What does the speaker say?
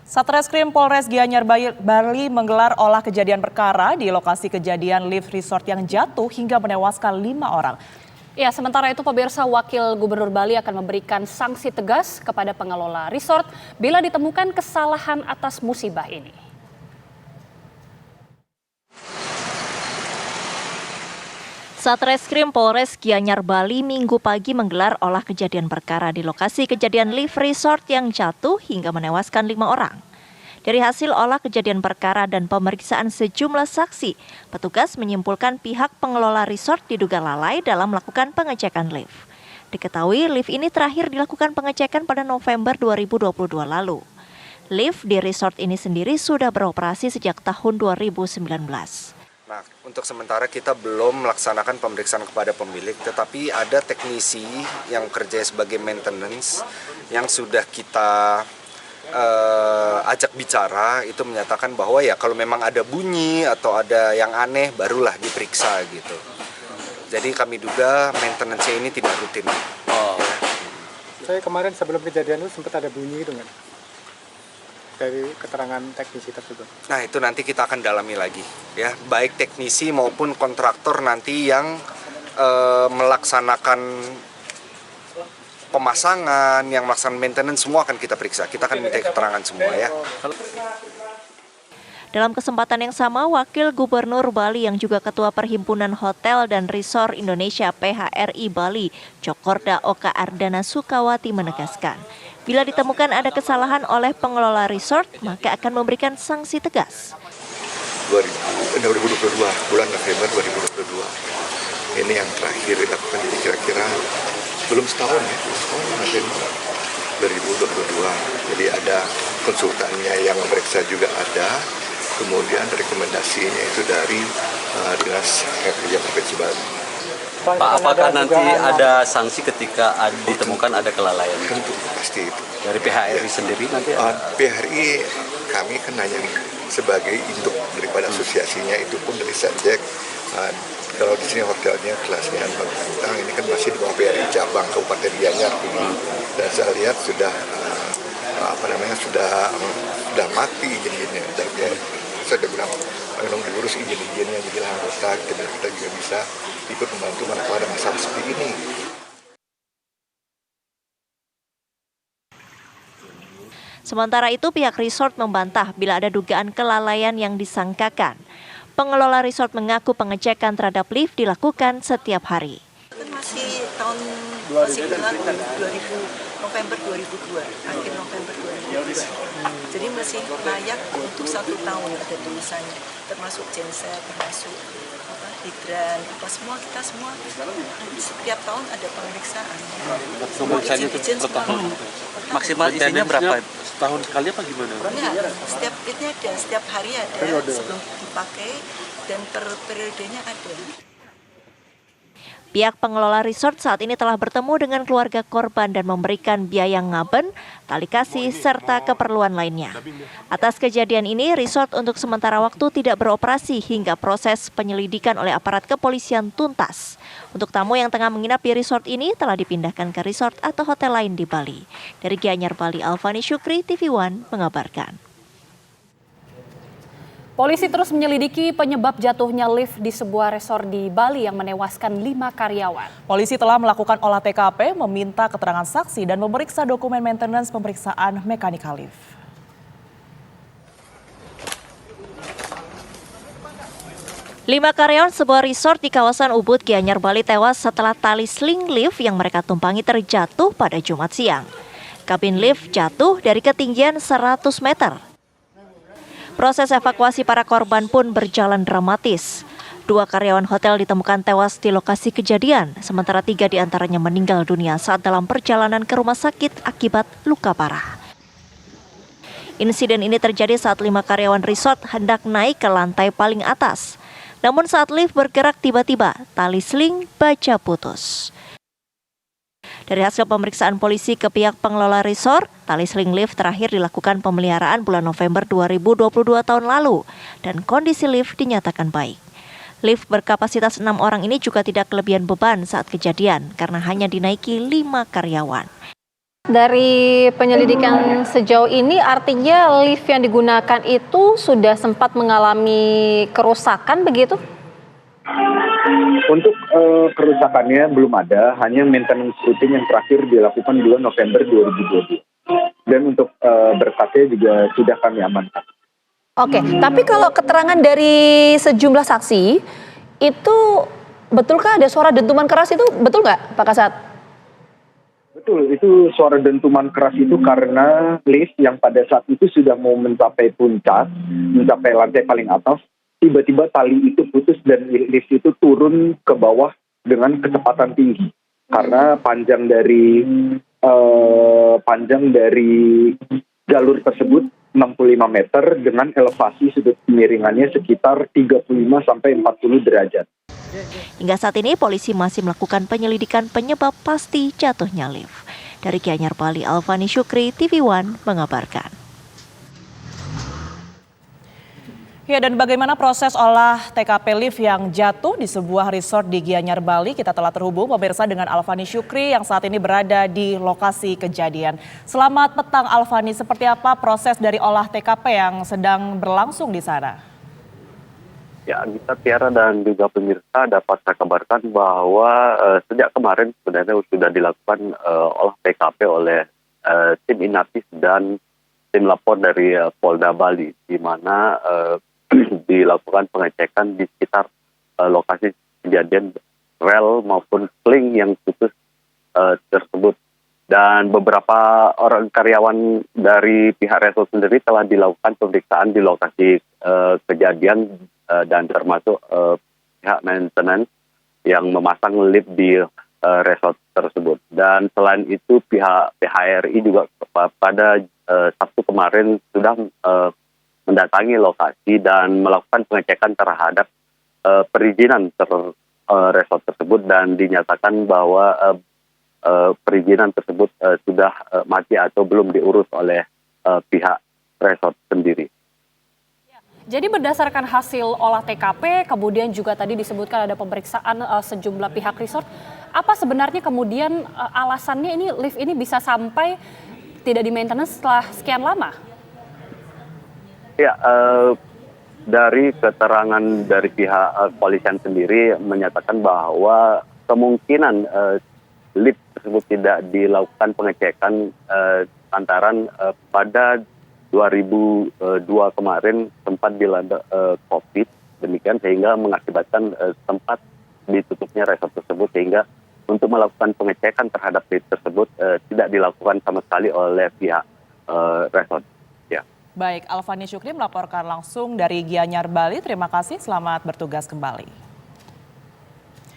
Satreskrim Polres Gianyar Bali menggelar olah kejadian perkara di lokasi kejadian lift resort yang jatuh hingga menewaskan 5 orang. Ya, sementara itu pemirsa, Wakil Gubernur Bali akan memberikan sanksi tegas kepada pengelola resort bila ditemukan kesalahan atas musibah ini. Satreskrim Polres Gianyar Bali Minggu pagi menggelar olah kejadian perkara di lokasi kejadian lift resort yang jatuh hingga menewaskan 5 orang. Dari hasil olah kejadian perkara dan pemeriksaan sejumlah saksi, petugas menyimpulkan pihak pengelola resort diduga lalai dalam melakukan pengecekan lift. Diketahui lift ini terakhir dilakukan pengecekan pada November 2022 lalu. Lift di resort ini sendiri sudah beroperasi sejak tahun 2019. Nah, untuk sementara kita belum melaksanakan pemeriksaan kepada pemilik, tetapi ada teknisi yang kerja sebagai maintenance yang sudah kita ajak bicara, itu menyatakan bahwa ya kalau memang ada bunyi atau ada yang aneh barulah diperiksa gitu. Jadi kami duga maintenance ini tidak rutin. Saya kemarin sebelum kejadian itu sempat ada bunyi itu nggak? Dari keterangan teknisi tersebut. Nah, itu nanti kita akan dalami lagi ya, baik teknisi maupun kontraktor nanti yang melaksanakan pemasangan, yang melaksanakan maintenance, semua akan kita periksa. Kita akan minta keterangan semua ya. Dalam kesempatan yang sama, Wakil Gubernur Bali yang juga Ketua Perhimpunan Hotel dan Resort Indonesia PHRI Bali, Cokorda Oka Ardana Sukawati menegaskan, bila ditemukan ada kesalahan oleh pengelola resort, maka akan memberikan sanksi tegas. 2022, bulan November 2022. Ini yang terakhir dilakukan, jadi kira-kira belum setahun ya, November 2022. Jadi ada konsultannya yang memeriksa juga ada, kemudian rekomendasinya itu dari Dinas Kerja Provinsi Bali. Pak, apakah nanti ada sanksi ketika ditemukan ada kelalaian? Tentu, pasti itu. Dari PHRI sendiri nanti? PHRI kami kan hanya sebagai induk daripada asosiasinya, itu pun dari Setjek. Kalau di sini hotelnya kelasnya Bintang, ini kan masih di bawah PHRI cabang Kabupaten Gianyar ini. Dan saya lihat sudah sudah mati izin-izinnya. Dan saya sudah bilang memang diurus izin-izinnya, jadilah anggota kita juga bisa ikut membantu manakala ada masalah seperti ini. Sementara itu pihak resort membantah bila ada dugaan kelalaian yang disangkakan. Pengelola resort mengaku pengecekan terhadap lift dilakukan setiap hari. Masih bulan 2000 November 2002, akhir November 2002. Jadi masih layak untuk 1 tahun ada tulisannya, termasuk genset, termasuk hidran, kita semua setiap tahun ada pemeriksaan. Pemeriksaan itu per tahun. Maksimal isinya berapa? Setahun sekali apa gimana? Ya, setiap litnya ada, setiap hari ada, sebelum dipakai dan per periodenya ada. Pihak pengelola resort saat ini telah bertemu dengan keluarga korban dan memberikan biaya ngaben, tali kasih, serta keperluan lainnya. Atas kejadian ini, resort untuk sementara waktu tidak beroperasi hingga proses penyelidikan oleh aparat kepolisian tuntas. Untuk tamu yang tengah menginap di resort ini telah dipindahkan ke resort atau hotel lain di Bali. Dari Gianyar Bali, Alfani Syukri, TV One mengabarkan. Polisi terus menyelidiki penyebab jatuhnya lift di sebuah resort di Bali yang menewaskan 5 karyawan. Polisi telah melakukan olah TKP, meminta keterangan saksi dan memeriksa dokumen maintenance pemeriksaan mekanika lift. Lima karyawan sebuah resort di kawasan Ubud, Gianyar Bali tewas setelah tali sling lift yang mereka tumpangi terjatuh pada Jumat siang. Kabin lift jatuh dari ketinggian 100 meter. Proses evakuasi para korban pun berjalan dramatis. 2 karyawan hotel ditemukan tewas di lokasi kejadian, sementara 3 diantaranya meninggal dunia saat dalam perjalanan ke rumah sakit akibat luka parah. Insiden ini terjadi saat 5 karyawan resort hendak naik ke lantai paling atas. Namun saat lift bergerak tiba-tiba, tali sling baja putus. Dari hasil pemeriksaan polisi ke pihak pengelola resort, tali sling lift terakhir dilakukan pemeliharaan bulan November 2022 tahun lalu dan kondisi lift dinyatakan baik. Lift berkapasitas 6 orang ini juga tidak kelebihan beban saat kejadian karena hanya dinaiki 5 karyawan. Dari penyelidikan sejauh ini artinya lift yang digunakan itu sudah sempat mengalami kerusakan begitu? Untuk kerusakannya belum ada, hanya maintenance rutin yang terakhir dilakukan bulan November 2022. Dan untuk berkasnya juga sudah kami amankan. Oke, tapi kalau keterangan dari sejumlah saksi, itu betulkah ada suara dentuman keras itu, betul nggak Pak Kasat? Betul, itu suara dentuman keras itu karena lift yang pada saat itu sudah mau mencapai puncak, mencapai lantai paling atas, tiba-tiba tali itu putus dan lift itu turun ke bawah dengan kecepatan tinggi. Karena panjang dari jalur tersebut 65 meter dengan elevasi sudut kemiringannya sekitar 35 sampai 40 derajat. Hingga saat ini polisi masih melakukan penyelidikan penyebab pasti jatuhnya lift. Dari Gianyar Bali, Alfani Syukri, TV One mengabarkan. Ya, dan bagaimana proses olah TKP lift yang jatuh di sebuah resort di Gianyar Bali? Kita telah terhubung pemirsa dengan Alfani Syukri yang saat ini berada di lokasi kejadian. Selamat petang Alfani, seperti apa proses dari olah TKP yang sedang berlangsung di sana? Ya, Gita, Tiara dan juga pemirsa dapat saya kabarkan bahwa sejak kemarin sebenarnya sudah dilakukan olah TKP oleh tim Inavis dan tim lapor dari Polda Bali, di mana dilakukan pengecekan di sekitar lokasi kejadian rel maupun sling yang putus tersebut. Dan beberapa orang karyawan dari pihak resort sendiri telah dilakukan pemeriksaan di lokasi kejadian dan termasuk pihak maintenance yang memasang lift di resort tersebut. Dan selain itu pihak PHRI juga pada Sabtu kemarin sudah mendatangi lokasi dan melakukan pengecekan terhadap perizinan resort tersebut dan dinyatakan bahwa perizinan tersebut sudah mati atau belum diurus oleh pihak resort sendiri. Jadi berdasarkan hasil olah TKP, kemudian juga tadi disebutkan ada pemeriksaan sejumlah pihak resort. Apa sebenarnya kemudian alasannya ini lift ini bisa sampai tidak di maintenance setelah sekian lama? Ya, dari keterangan dari pihak kepolisian sendiri menyatakan bahwa kemungkinan lift tersebut tidak dilakukan pengecekan lantaran pada 2002 kemarin sempat dilanda COVID, demikian sehingga mengakibatkan sempat ditutupnya resort tersebut, sehingga untuk melakukan pengecekan terhadap lift tersebut tidak dilakukan sama sekali oleh pihak resort. Ya. Baik, Alfani Syukri melaporkan langsung dari Gianyar Bali. Terima kasih, selamat bertugas kembali.